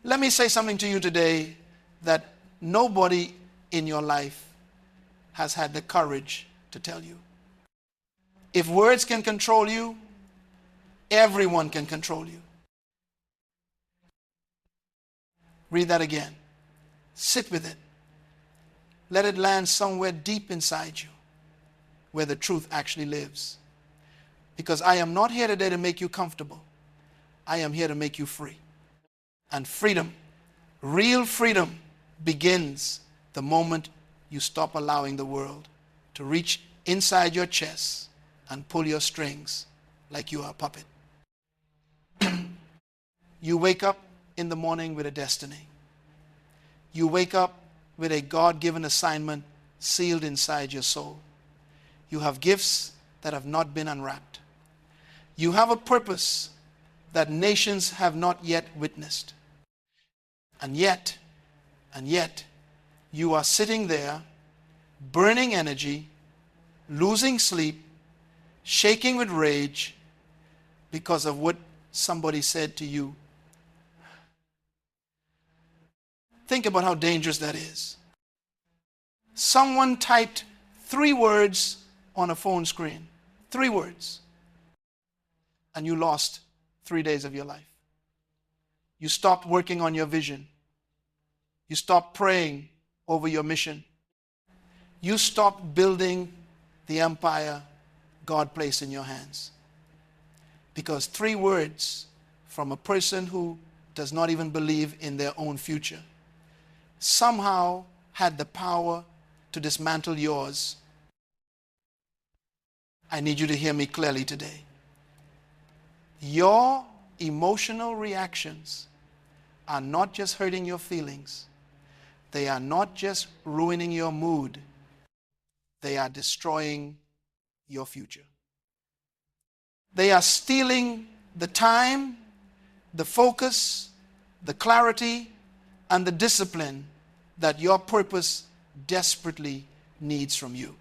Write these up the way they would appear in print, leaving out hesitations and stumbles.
Let me say something to you today that nobody in your life has had the courage to tell you. If words can control you, everyone can control you. Read that again. Sit with it. Let it land somewhere deep inside you where the truth actually lives. Because I am not here today to make you comfortable. I am here to make you free. And freedom, real freedom, begins the moment you stop allowing the world to reach inside your chest and pull your strings like you are a puppet. You wake up in the morning with a destiny. You wake up with a God-given assignment sealed inside your soul. You have gifts that have not been unwrapped. You have a purpose that nations have not yet witnessed. And yet, you are sitting there, burning energy, losing sleep, shaking with rage because of what somebody said to you. Think about how dangerous that is. Someone typed 3 words on a phone screen. 3 words. And you lost 3 days of your life. You stopped working on your vision. You stopped praying over your mission. You stopped building the empire God placed in your hands. Because 3 words from a person who does not even believe in their own future somehow had the power to dismantle yours. I need you to hear me clearly today. Your emotional reactions are not just hurting your feelings. They are not just ruining your mood. They are destroying your future. They are stealing the time, the focus, the clarity, and the discipline that your purpose desperately needs from you.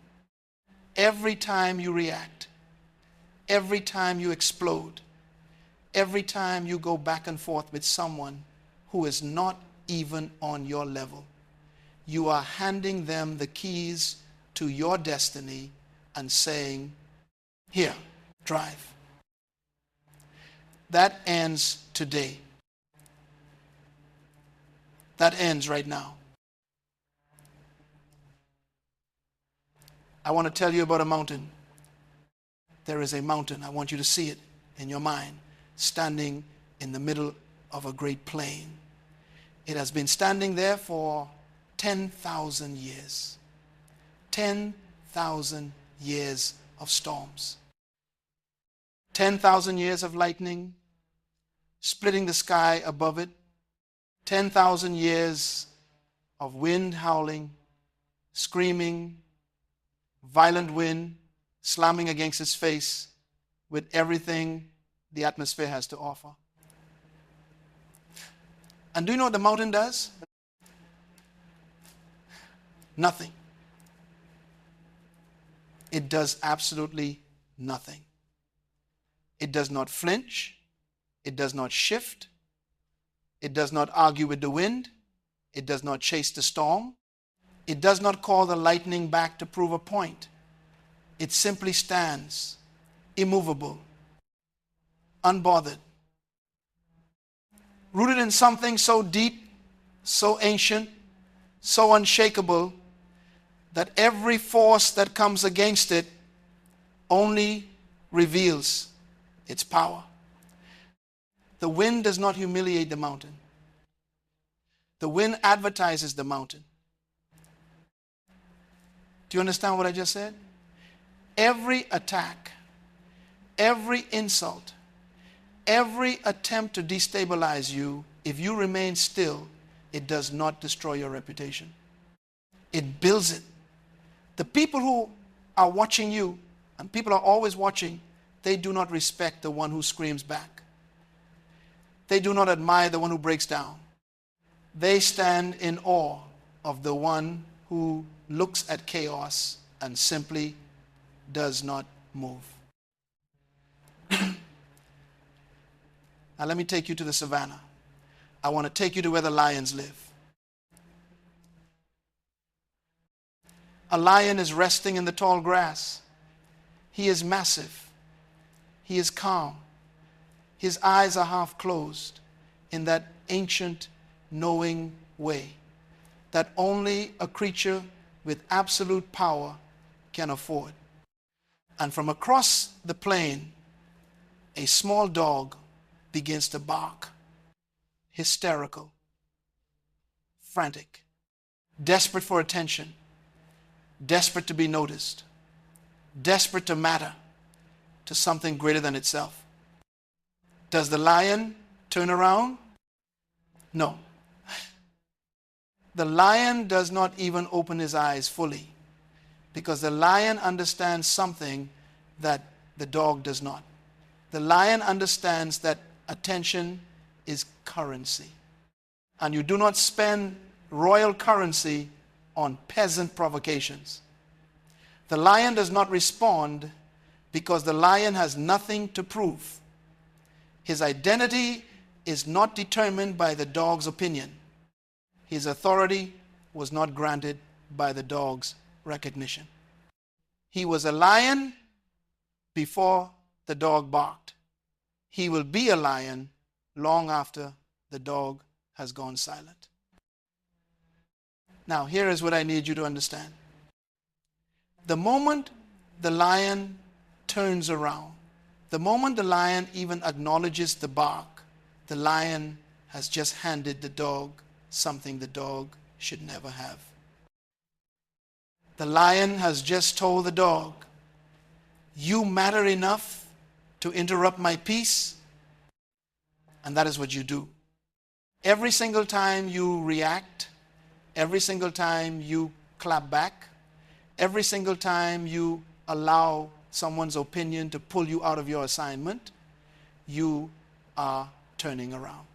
Every time you react, every time you explode, every time you go back and forth with someone who is not even on your level, you are handing them the keys to your destiny and saying, here, drive. That ends today. That ends right now. I want to tell you about a mountain. There is a mountain. I want you to see it in your mind, standing in the middle of a great plain. It has been standing there for 10,000 years. 10,000 years of storms. 10,000 years of lightning splitting the sky above it. 10,000 years of wind howling, screaming, violent wind slamming against its face with everything the atmosphere has to offer. And do you know what the mountain does? Nothing. It does absolutely nothing. It does not flinch. It does not shift. It does not argue with the wind. It does not chase the storm. It does not call the lightning back to prove a point. It simply stands, immovable, unbothered, rooted in something so deep, so ancient, so unshakable, that every force that comes against it only reveals its power. The wind does not humiliate the mountain. The wind advertises the mountain. Do you understand what I just said? Every attack, every insult, every attempt to destabilize you, if you remain still, it does not destroy your reputation. It builds it. The people who are watching you, and people are always watching, they do not respect the one who screams back. They do not admire the one who breaks down. They stand in awe of the one who looks at chaos and simply does not move. Now let me take you to the savannah. I want to take you to where the lions live. A lion is resting in the tall grass. He is massive. He is calm. His eyes are half closed in that ancient, knowing way that only a creature with absolute power can afford. And from across the plain, a small dog begins to bark, hysterical, frantic, desperate for attention, desperate to be noticed, desperate to matter to something greater than itself. Does the lion turn around? No. The lion does not even open his eyes fully, because the lion understands something that the dog does not. The lion understands that attention is currency. And you do not spend royal currency on peasant provocations. The lion does not respond because the lion has nothing to prove. His identity is not determined by the dog's opinion. His authority was not granted by the dog's recognition. He was a lion before the dog barked. He will be a lion long after the dog has gone silent. Now, here is what I need you to understand. The moment the lion turns around, the moment the lion even acknowledges the bark, the lion has just handed the dog something the dog should never have. The lion has just told the dog, "You matter enough to interrupt my peace," and that is what you do. Every single time you react, every single time you clap back, every single time you allow someone's opinion to pull you out of your assignment, you are turning around.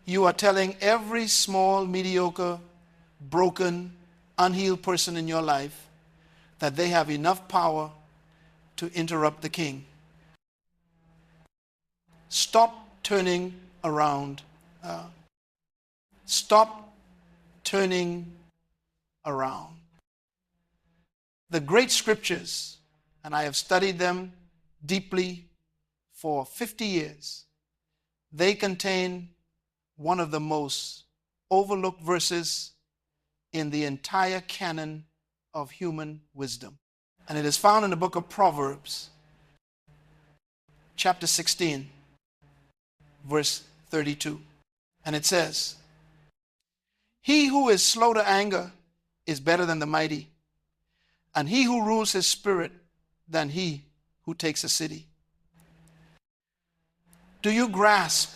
You are telling every small, mediocre, broken, unhealed person in your life that they have enough power to interrupt the king. Stop turning around. Stop turning around. The great scriptures, and I have studied them deeply for 50 years, they contain one of the most overlooked verses in the entire canon of human wisdom. And it is found in the book of Proverbs, chapter 16, verse 32. And it says, "He who is slow to anger is better than the mighty, and he who rules his spirit than he who takes a city." Do you grasp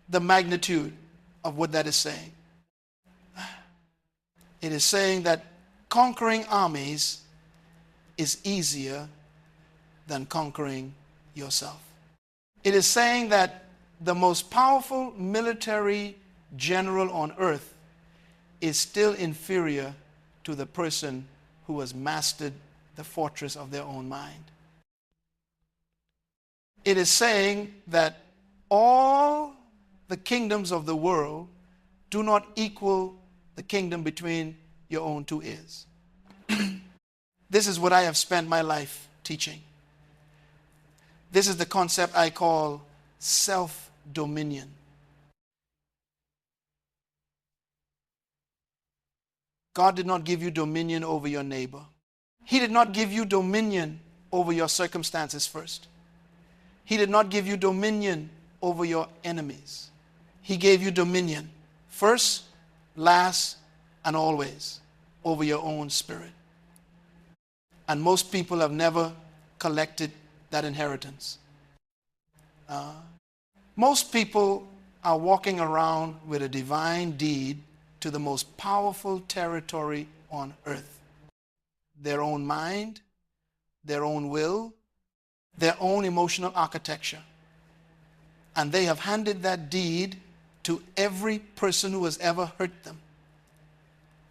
the magnitude of what that is saying? It is saying that conquering armies is easier than conquering yourself. It is saying that the most powerful military general on earth is still inferior to the person who has mastered the fortress of their own mind. It is saying that all the kingdoms of the world do not equal the kingdom between your own two ears. This is what I have spent my life teaching. This is the concept I call self-dominion. God did not give you dominion over your neighbor. He did not give you dominion over your circumstances first. He did not give you dominion over your enemies. He gave you dominion first, last, and always over your own spirit. And most people have never collected that inheritance. Most people are walking around with a divine deed to the most powerful territory on earth. Their own mind, their own will, their own emotional architecture. And they have handed that deed to every person who has ever hurt them.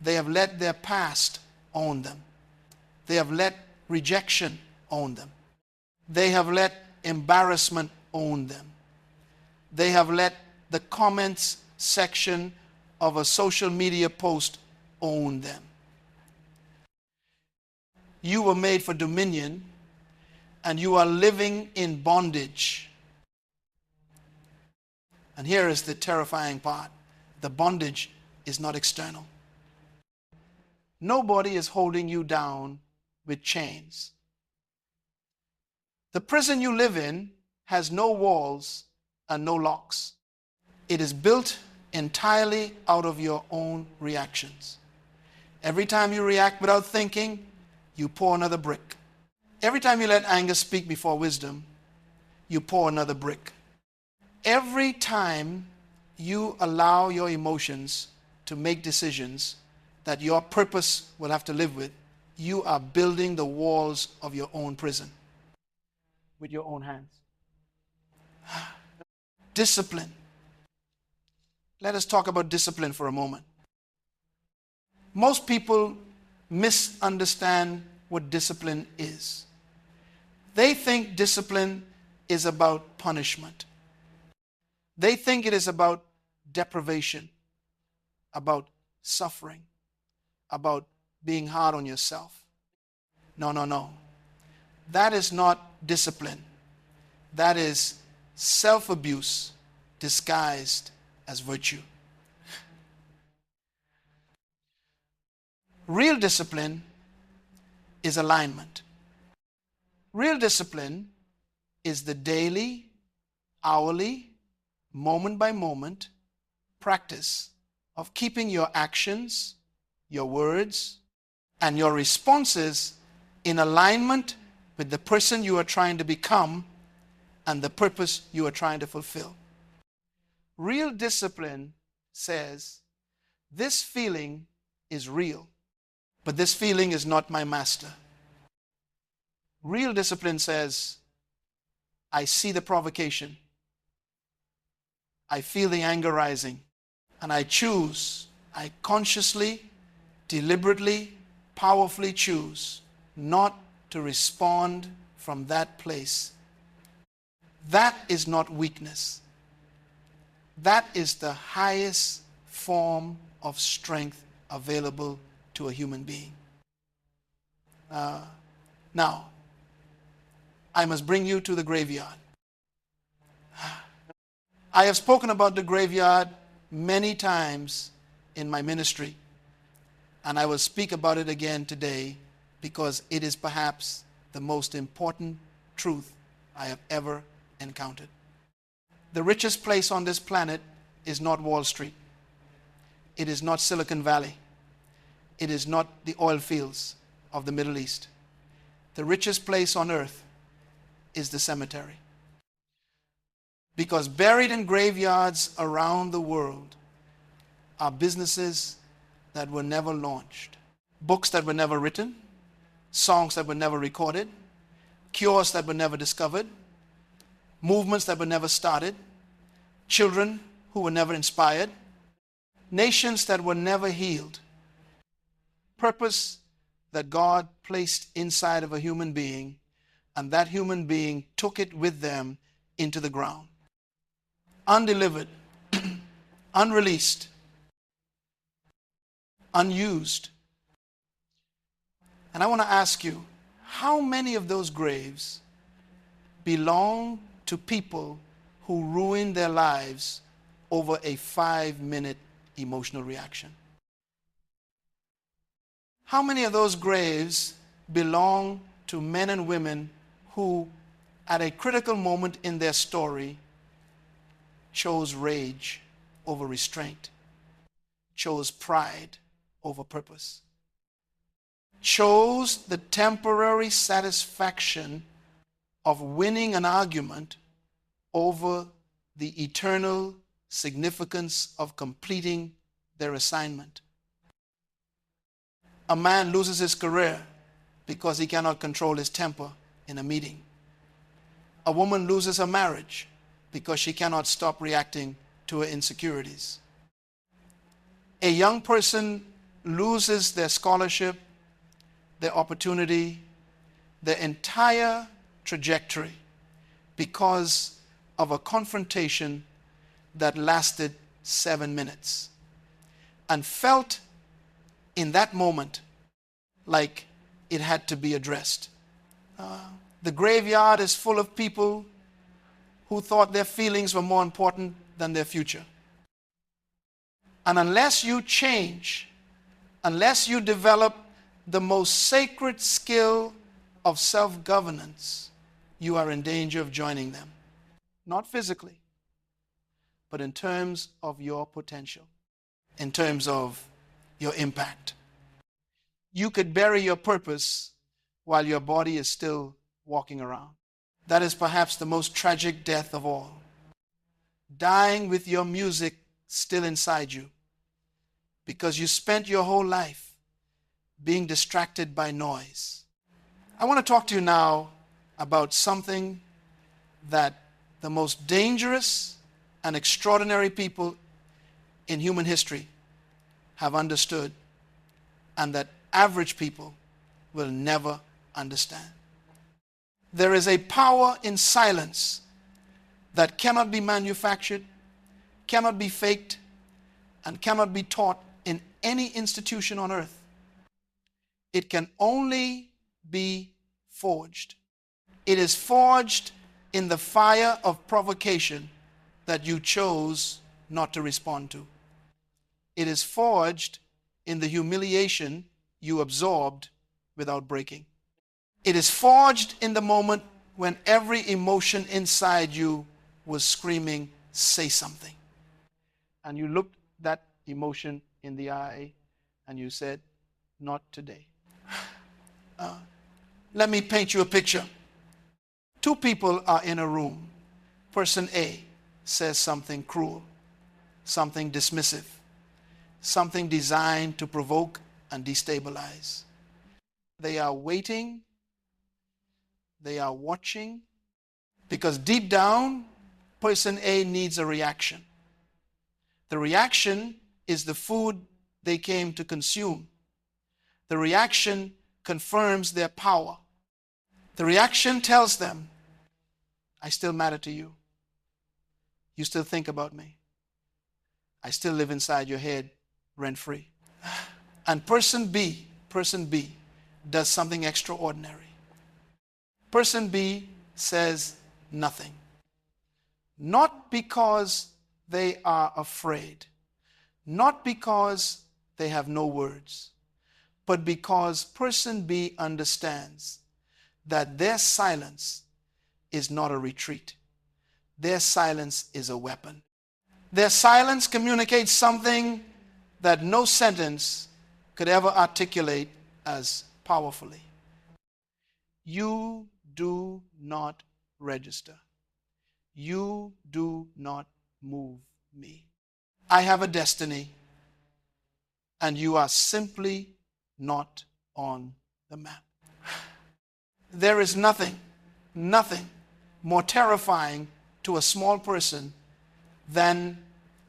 They have let their past own them. They have let rejection own them. They have let embarrassment own them. They have let the comments section of a social media post own them. You were made for dominion, and you are living in bondage. And here is the terrifying part. The bondage is not external. Nobody is holding you down with chains. The prison you live in has no walls and no locks. It is built entirely out of your own reactions. Every time you react without thinking, you pour another brick. Every time you let anger speak before wisdom, you pour another brick. Every time you allow your emotions to make decisions that your purpose will have to live with, you are building the walls of your own prison with your own hands. Discipline. Let us talk about discipline for a moment. Most people misunderstand what discipline is. They think discipline is about punishment. They think it is about deprivation, about suffering, about being hard on yourself. No, no, no. That is not discipline. That is self-abuse disguised as virtue. Real discipline is alignment. Real discipline is the daily, hourly, moment by moment practice of keeping your actions, your words, and your responses in alignment with the person you are trying to become and the purpose you are trying to fulfill. Real discipline says, this feeling is real, but this feeling is not my master. Real discipline says, I see the provocation. I feel the anger rising, and I consciously, deliberately, powerfully choose not to respond from that place. That is not weakness. That is the highest form of strength available to a human being. Now, I must bring you to the graveyard. I have spoken about the graveyard many times in my ministry, and I will speak about it again today because it is perhaps the most important truth I have ever encountered. The richest place on this planet is not Wall Street. It is not Silicon Valley. It is not the oil fields of the Middle East. The richest place on earth is the cemetery. Because buried in graveyards around the world are businesses that were never launched, books that were never written, songs that were never recorded, cures that were never discovered, movements that were never started, children who were never inspired, nations that were never healed, purpose that God placed inside of a human being, and that human being took it with them into the ground. Undelivered, unreleased, unused. And I want to ask you, how many of those graves belong to people who ruined their lives over a 5-minute emotional reaction? How many of those graves belong to men and women who, at a critical moment in their story, chose rage over restraint, chose pride over purpose, chose the temporary satisfaction of winning an argument over the eternal significance of completing their assignment? A man loses his career because he cannot control his temper in a meeting. A woman loses her marriage because she cannot stop reacting to her insecurities. A young person loses their scholarship, their opportunity, their entire trajectory because of a confrontation that lasted 7 minutes and felt in that moment like it had to be addressed. The graveyard is full of people who thought their feelings were more important than their future. And unless you change, unless you develop the most sacred skill of self-governance, you are in danger of joining them. Not physically, but in terms of your potential, in terms of your impact. You could bury your purpose while your body is still walking around. That is perhaps the most tragic death of all. Dying with your music still inside you because you spent your whole life being distracted by noise. I want to talk to you now about something that the most dangerous and extraordinary people in human history have understood and that average people will never understand. There is a power in silence that cannot be manufactured, cannot be faked, and cannot be taught in any institution on earth. It can only be forged. It is forged in the fire of provocation that you chose not to respond to. It is forged in the humiliation you absorbed without breaking. It is forged in the moment when every emotion inside you was screaming, say something. And you looked that emotion in the eye and you said, not today. Let me paint you a picture. Two people are in a room. Person A says something cruel, something dismissive, something designed to provoke and destabilize. They are waiting, they are watching, because deep down, person A needs a reaction. The reaction is the food they came to consume. The reaction confirms their power. The reaction tells them, I still matter to you. You still think about me. I still live inside your head rent-free. And person B does something extraordinary. Person B says nothing. Not because they are afraid, not because they have no words, but because person B understands that their silence is not a retreat. Their silence is a weapon. Their silence communicates something that no sentence could ever articulate as powerfully. You do not register. You do not move me. I have a destiny, and you are simply not on the map. There is nothing more terrifying to a small person than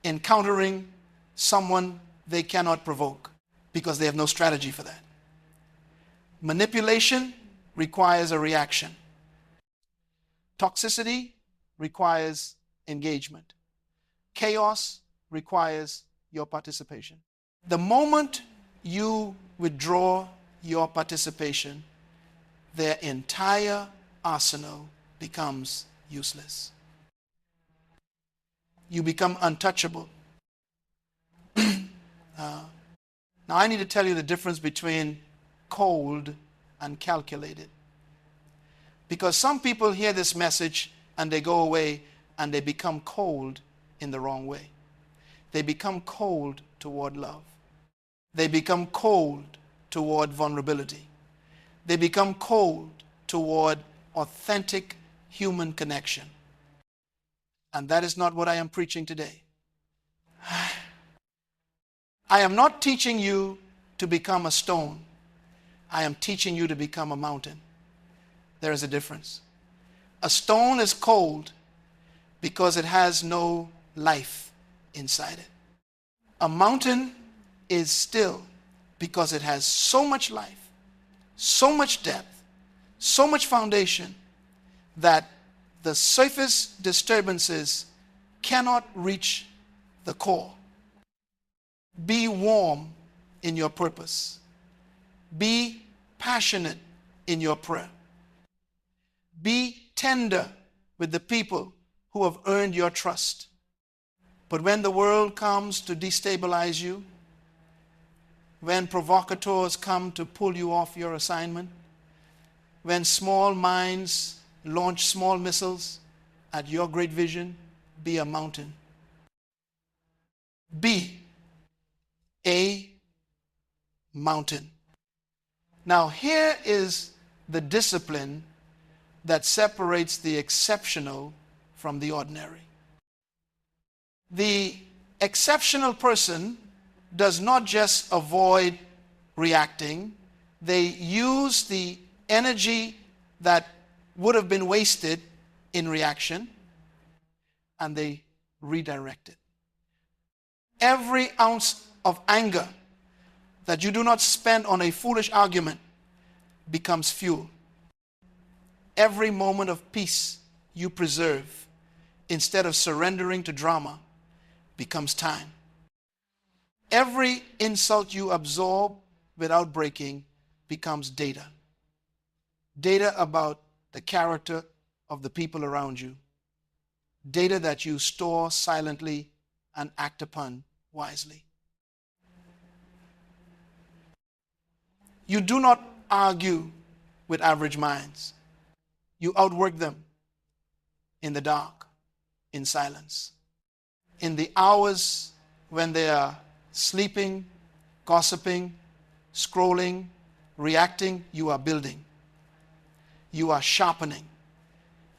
encountering someone they cannot provoke because they have no strategy for that. Manipulation requires a reaction. Toxicity requires engagement. Chaos requires your participation. The moment you withdraw your participation, their entire arsenal becomes useless. You become untouchable. Now I need to tell you the difference between cold and calculated. Because some people hear this message and they go away and they become cold in the wrong way. They become cold toward love. They become cold toward vulnerability. They become cold toward authentic human connection. And that is not what I am preaching today. I am not teaching you to become a stone. I am teaching you to become a mountain. There is a difference. A stone is cold because it has no life inside it. A mountain is still because it has so much life, so much depth, so much foundation that the surface disturbances cannot reach the core. Be warm in your purpose. Be passionate in your prayer. Be tender with the people who have earned your trust. But when the world comes to destabilize you, when provocateurs come to pull you off your assignment, when small minds launch small missiles at your great vision, be a mountain. Be a mountain. Now, here is the discipline that separates the exceptional from the ordinary. The exceptional person does not just avoid reacting. They use the energy that would have been wasted in reaction, and they redirect it. Every ounce of anger that you do not spend on a foolish argument becomes fuel. Every moment of peace you preserve instead of surrendering to drama becomes time. Every insult you absorb without breaking becomes data. Data about the character of the people around you. Data that you store silently and act upon wisely. You do not argue with average minds. You outwork them in the dark, in silence. In the hours when they are sleeping, gossiping, scrolling, reacting, you are building. You are sharpening.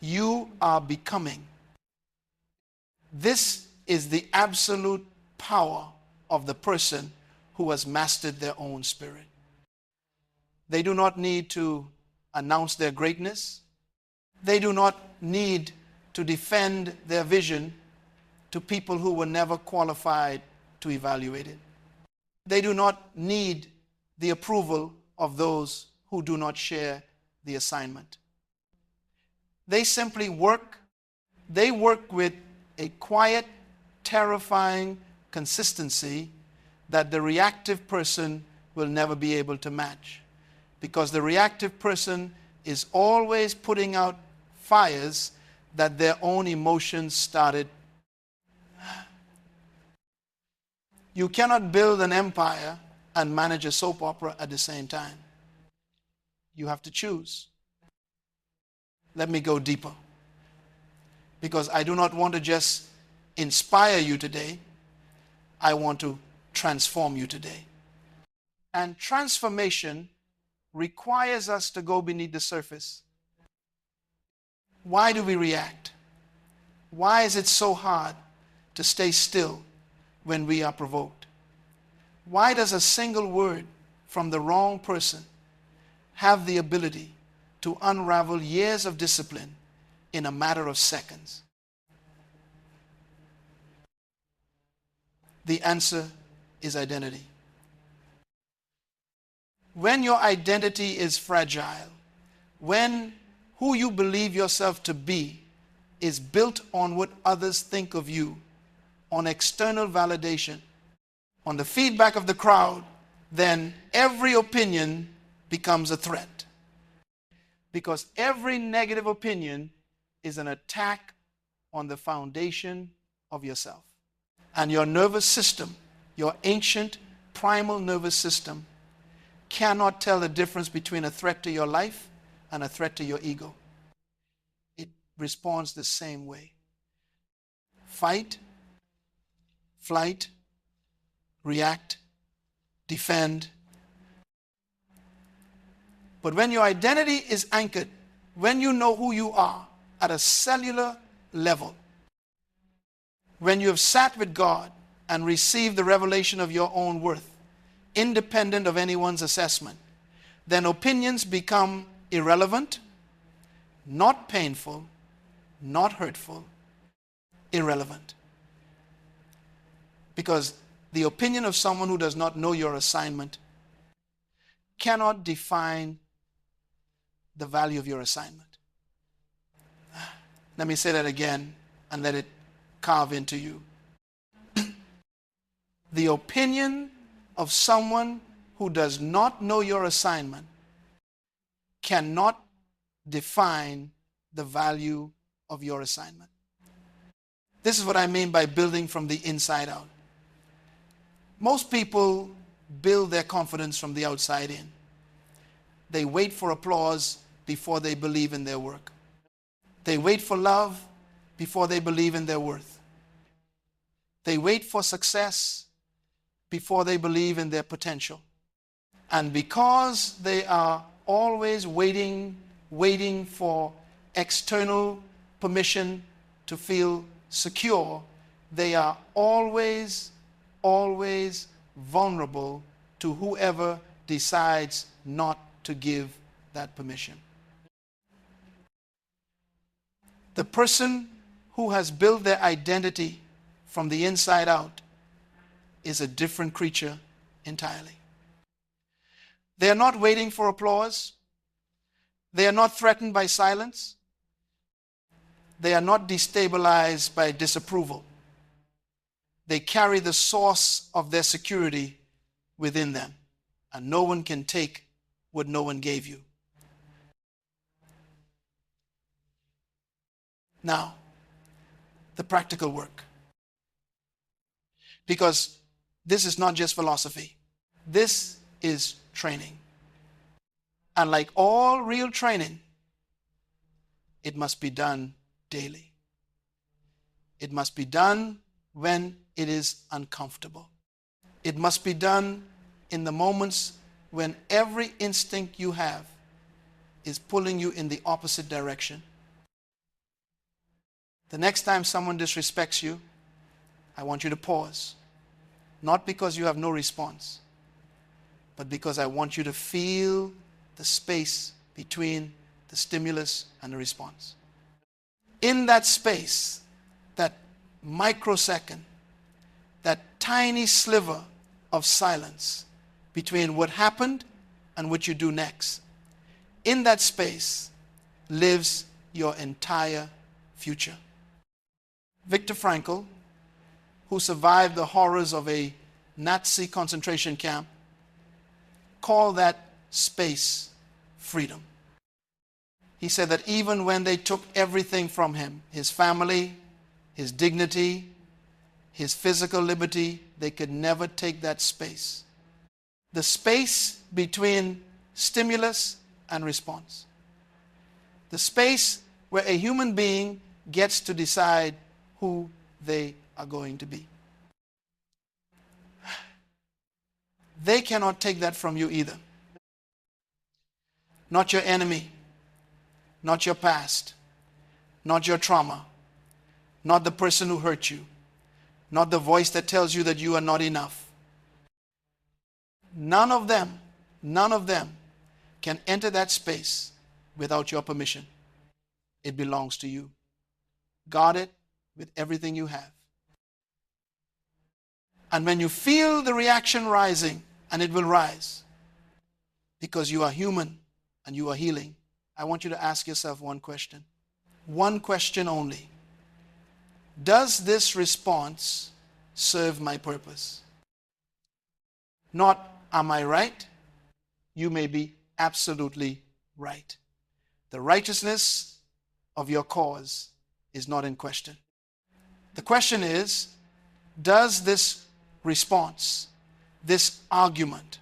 You are becoming. This is the absolute power of the person who has mastered their own spirit. They do not need to announce their greatness. They do not need to defend their vision to people who were never qualified to evaluate it. They do not need the approval of those who do not share the assignment. They simply work. They work with a quiet, terrifying consistency that the reactive person will never be able to match. Because the reactive person is always putting out fires that their own emotions started. You cannot build an empire and manage a soap opera at the same time. You have to choose. Let me go deeper. Because I do not want to just inspire you today. I want to transform you today. And transformation requires us to go beneath the surface. Why do we react? Why is it so hard to stay still when we are provoked? Why does a single word from the wrong person have the ability to unravel years of discipline in a matter of seconds? The answer is identity. When your identity is fragile, when who you believe yourself to be is built on what others think of you, on external validation, on the feedback of the crowd, then every opinion becomes a threat. Because every negative opinion is an attack on the foundation of yourself. And your nervous system, your ancient primal nervous system, cannot tell the difference between a threat to your life and a threat to your ego. It responds the same way. Fight, flight, react, defend. But when your identity is anchored, when you know who you are at a cellular level, when you have sat with God and received the revelation of your own worth, independent of anyone's assessment, then opinions become irrelevant, not painful, not hurtful, irrelevant. Because the opinion of someone who does not know your assignment cannot define the value of your assignment. Let me say that again and let it carve into you. The opinion of someone who does not know your assignment cannot define the value of your assignment. This is what I mean by building from the inside out. Most people build their confidence from the outside in. They wait for applause before they believe in their work. They wait for love before they believe in their worth. They wait for success before they believe in their potential. And because they are always waiting for external permission to feel secure, they are always vulnerable to whoever decides not to give that permission. The person who has built their identity from the inside out is a different creature entirely. They are not waiting for applause. They are not threatened by silence. They are not destabilized by disapproval. They carry the source of their security within them, and no one can take what no one gave you. Now, the practical work. Because this is not just philosophy. This is training. And like all real training, it must be done daily. It must be done when it is uncomfortable. It must be done in the moments when every instinct you have is pulling you in the opposite direction. The next time someone disrespects you, I want you to pause. Not because you have no response, but because I want you to feel the space between the stimulus and the response. In that space, that microsecond, that tiny sliver of silence between what happened and what you do next, in that space lives your entire future. Viktor Frankl, who survived the horrors of a Nazi concentration camp, called that space freedom. He said that even when they took everything from him, his family, his dignity, his physical liberty, they could never take that space. The space between stimulus and response. The space where a human being gets to decide who they are going to be. They cannot take that from you either. Not your enemy, not your past, not your trauma, not the person who hurt you, not the voice that tells you that you are not enough. None of them can enter that space without your permission. It belongs to you. Guard it with everything you have. And when you feel the reaction rising, and it will rise, because you are human and you are healing, I want you to ask yourself one question. One question only. Does this response serve my purpose? Not, am I right? You may be absolutely right. The righteousness of your cause is not in question. The question is, does this response, this argument,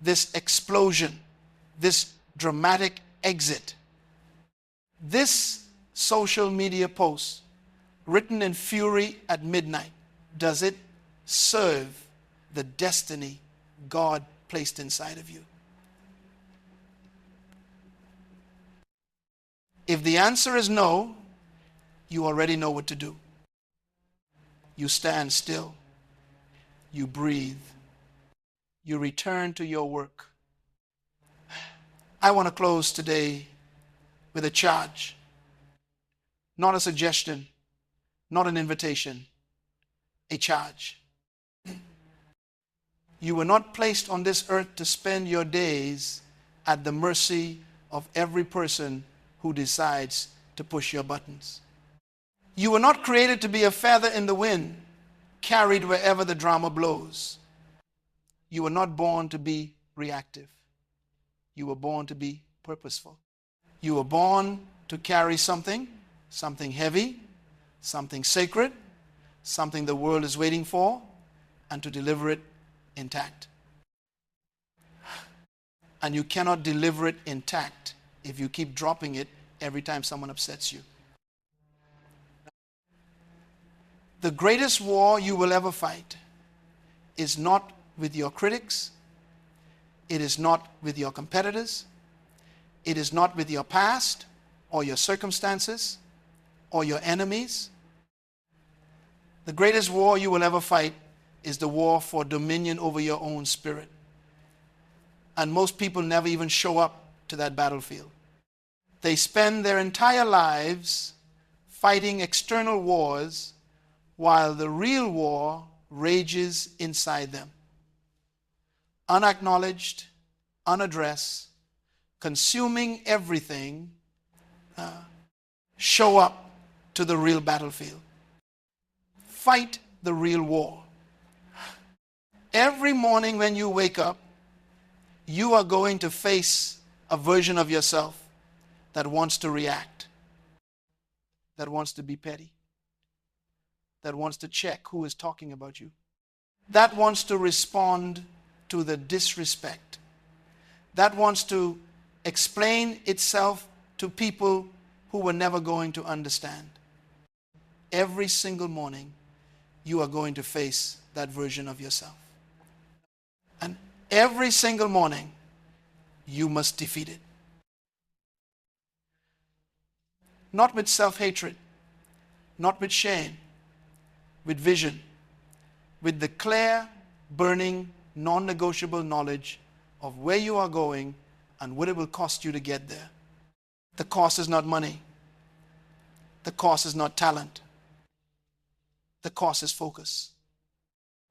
this explosion, this dramatic exit, this social media post written in fury at midnight, does it serve the destiny God placed inside of you? If the answer is no, you already know what to do. You stand still. You breathe. You return to your work. I want to close today with a charge. Not a suggestion, not an invitation, a charge. You were not placed on this earth to spend your days at the mercy of every person who decides to push your buttons. You were not created to be a feather in the wind, carried wherever the drama blows. You were not born to be reactive. You were born to be purposeful. You were born to carry something heavy, something sacred, something the world is waiting for, and to deliver it intact. And you cannot deliver it intact if you keep dropping it every time someone upsets you. The greatest war you will ever fight is not with your critics. It is not with your competitors. It is not with your past or your circumstances or your enemies. The greatest war you will ever fight is the war for dominion over your own spirit. And most people never even show up to that battlefield. They spend their entire lives fighting external wars while the real war rages inside them. Unacknowledged, unaddressed, consuming everything, show up to the real battlefield. Fight the real war. Every morning when you wake up, you are going to face a version of yourself that wants to react, that wants to be petty, that wants to check who is talking about you, that wants to respond to the disrespect, that wants to explain itself to people who were never going to understand. Every single morning, you are going to face that version of yourself. And every single morning, you must defeat it. Not with self-hatred, not with shame, with vision, with the clear, burning, non-negotiable knowledge of where you are going and what it will cost you to get there. The cost is not money. The cost is not talent. The cost is focus.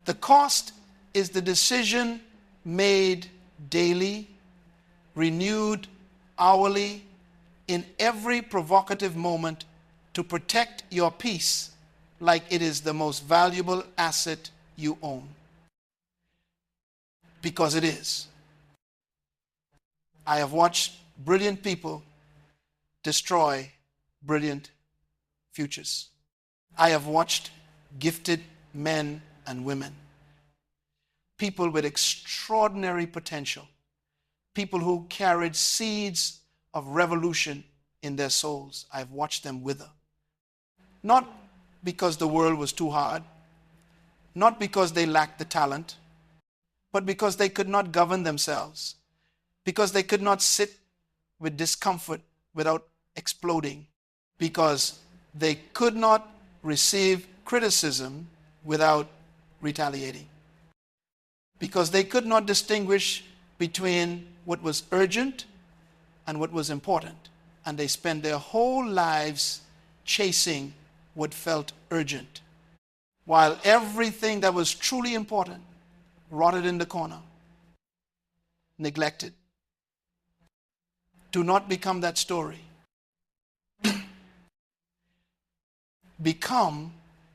The cost is the decision made daily, renewed hourly, in every provocative moment to protect your peace like it is the most valuable asset you own. Because it is. I have watched brilliant people destroy brilliant futures. I have watched gifted men and women, people with extraordinary potential, people who carried seeds of revolution in their souls. I've watched them wither. Not because the world was too hard, not because they lacked the talent, but because they could not govern themselves, because they could not sit with discomfort without exploding, because they could not receive criticism without retaliating, because they could not distinguish between what was urgent and what was important, and they spent their whole lives chasing what felt urgent, while everything that was truly important rotted in the corner, neglected. Do not become that story. Become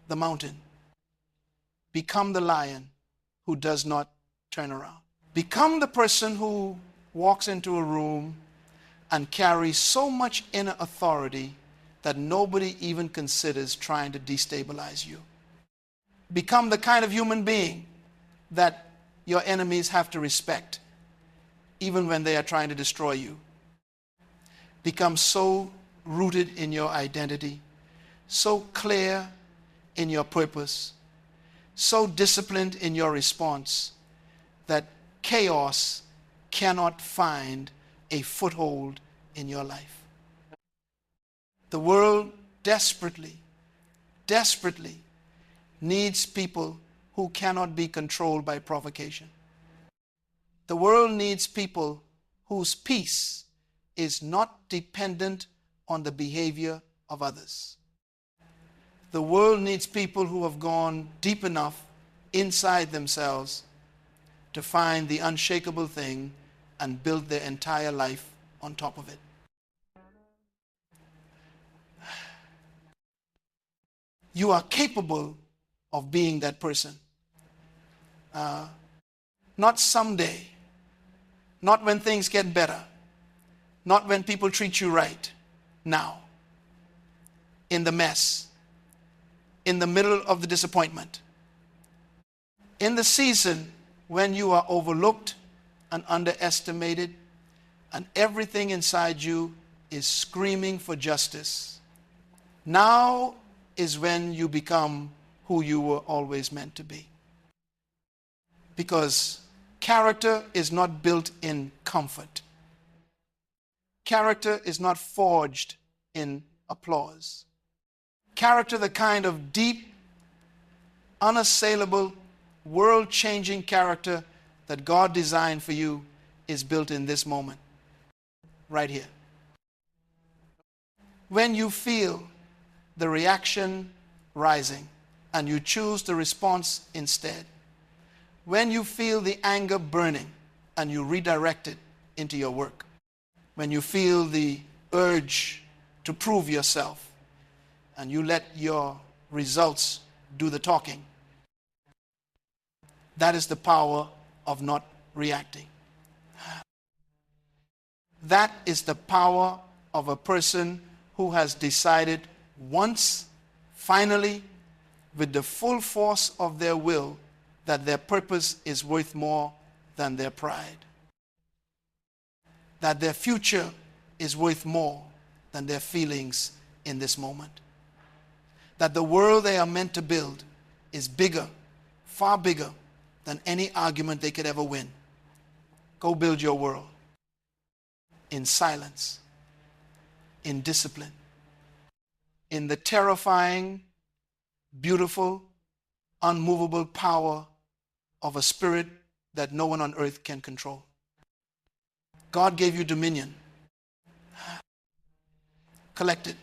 the mountain. Become the lion who does not turn around. Become the person who walks into a room and carries so much inner authority that nobody even considers trying to destabilize you. Become the kind of human being that your enemies have to respect, even when they are trying to destroy you. Become so rooted in your identity, so clear in your purpose, so disciplined in your response that chaos cannot find a foothold in your life. The world desperately, desperately needs people who cannot be controlled by provocation. The world needs people whose peace is not dependent on the behavior of others. The world needs people who have gone deep enough inside themselves to find the unshakable thing and build their entire life on top of it. You are capable of being that person. Not someday, not when things get better, not when people treat you right. Now, in the mess, in the middle of the disappointment, in the season when you are overlooked and underestimated, and everything inside you is screaming for justice. Now is when you become who you were always meant to be. Because character is not built in comfort. Character is not forged in applause. Character, the kind of deep, unassailable, world-changing character that God designed for you, is built in this moment, right here. When you feel the reaction rising and you choose the response instead, when you feel the anger burning and you redirect it into your work, when you feel the urge to prove yourself and you let your results do the talking, that is the power of not reacting. That is the power of a person who has decided once, finally, with the full force of their will, that their purpose is worth more than their pride. That their future is worth more than their feelings in this moment. That the world they are meant to build is bigger, far bigger than any argument they could ever win. Go build your world in silence, in discipline, in the terrifying, beautiful, unmovable power of a spirit that no one on earth can control. God gave you dominion. Collect it.